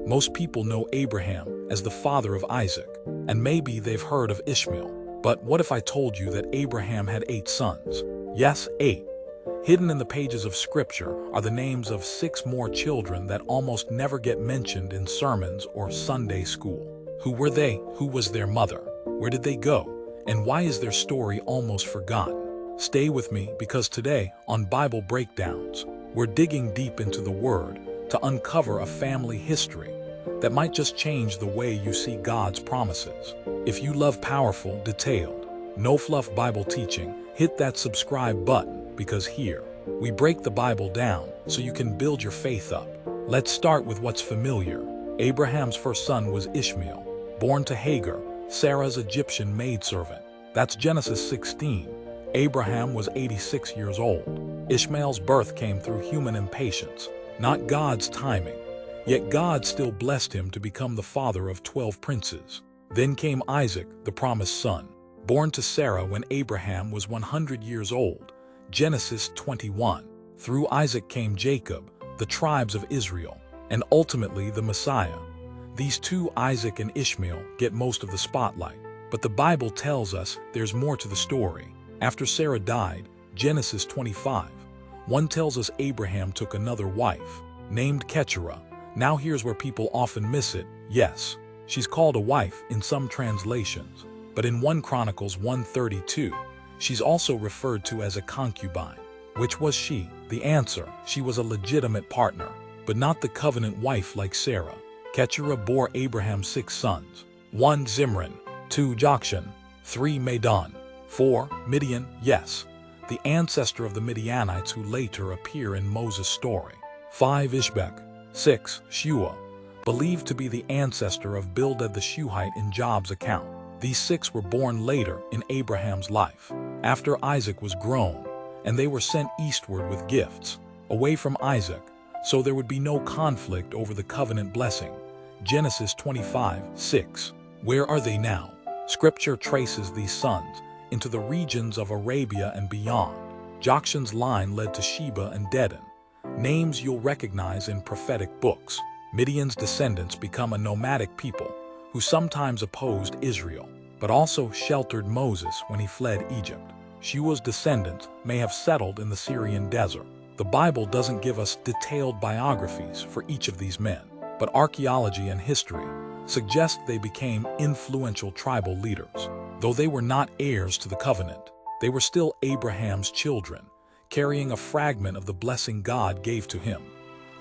Most people know Abraham as the father of Isaac, and maybe they've heard of Ishmael. But what if I told you that Abraham had 8 sons? Yes, 8. Hidden in the pages of Scripture are the names of 6 more children that almost never get mentioned in sermons or Sunday school. Who were they? Who was their mother? Where did they go? And why is their story almost forgotten? Stay with me, because today, on Bible Breakdowns, we're digging deep into the Word to uncover a family history that might just change the way you see God's promises. If you love powerful, detailed, no-fluff Bible teaching, hit that subscribe button, because here, we break the Bible down so you can build your faith up. Let's start with what's familiar. Abraham's first son was Ishmael, born to Hagar, Sarah's Egyptian maidservant. That's Genesis 16. Abraham was 86 years old. Ishmael's birth came through human impatience, not God's timing. Yet God still blessed him to become the father of 12 princes. Then came Isaac, the promised son, born to Sarah when Abraham was 100 years old. Genesis 21. Through Isaac came Jacob, the tribes of Israel, and ultimately the Messiah. These two, Isaac and Ishmael, get most of the spotlight. But the Bible tells us there's more to the story. After Sarah died, Genesis 25, 1 tells us Abraham took another wife, named Keturah. Now here's where people often miss it. Yes, she's called a wife in some translations, but in 1 Chronicles 1:32, she's also referred to as a concubine. Which was she? The answer: she was a legitimate partner, but not the covenant wife like Sarah. Keturah bore Abraham 6 sons: 1 Zimran, 2 Jokshan, 3 Medan, 4 Midian, yes, the ancestor of the Midianites who later appear in Moses' story; 5 Ishbek, 6 Shua, believed to be the ancestor of Bildad the Shuhite in Job's account. These 6 were born later in Abraham's life, after Isaac was grown, and they were sent eastward with gifts, away from Isaac, so there would be no conflict over the covenant blessing. Genesis 25:6. Where are they now? Scripture traces these sons into the regions of Arabia and beyond. Jokshan's line led to Sheba and Dedan, names you'll recognize in prophetic books. Midian's descendants become a nomadic people who sometimes opposed Israel, but also sheltered Moses when he fled Egypt. Shua's descendants may have settled in the Syrian desert. The Bible doesn't give us detailed biographies for each of these men, but archaeology and history suggest they became influential tribal leaders. Though they were not heirs to the covenant, they were still Abraham's children, carrying a fragment of the blessing God gave to him.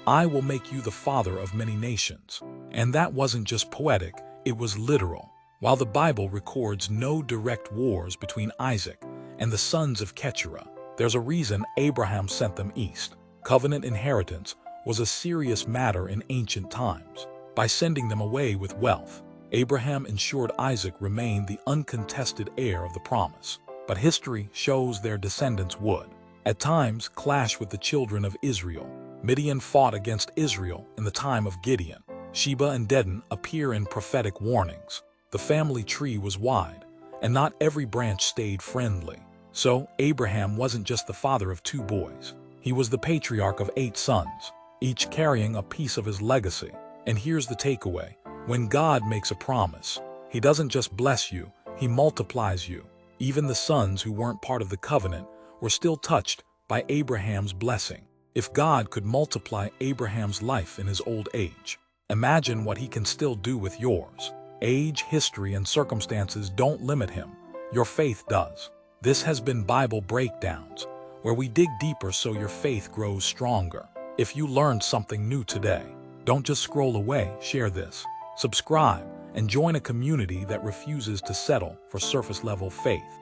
I will make you the father of many nations. And that wasn't just poetic, it was literal. While the Bible records no direct wars between Isaac and the sons of Keturah, there's a reason Abraham sent them east. Covenant inheritance was a serious matter in ancient times. By sending them away with wealth, Abraham ensured Isaac remained the uncontested heir of the promise. But history shows their descendants would, at times, clash with the children of Israel. Midian fought against Israel in the time of Gideon. Sheba and Dedan appear in prophetic warnings. The family tree was wide, and not every branch stayed friendly. So, Abraham wasn't just the father of 2 boys. He was the patriarch of 8 sons, each carrying a piece of his legacy. And here's the takeaway. When God makes a promise, He doesn't just bless you, He multiplies you. Even the sons who weren't part of the covenant were still touched by Abraham's blessing. If God could multiply Abraham's life in his old age, imagine what He can still do with yours. Age, history, and circumstances don't limit Him. Your faith does. This has been Bible Breakdowns, where we dig deeper so your faith grows stronger. If you learned something new today, don't just scroll away, share this, subscribe, and join a community that refuses to settle for surface-level faith.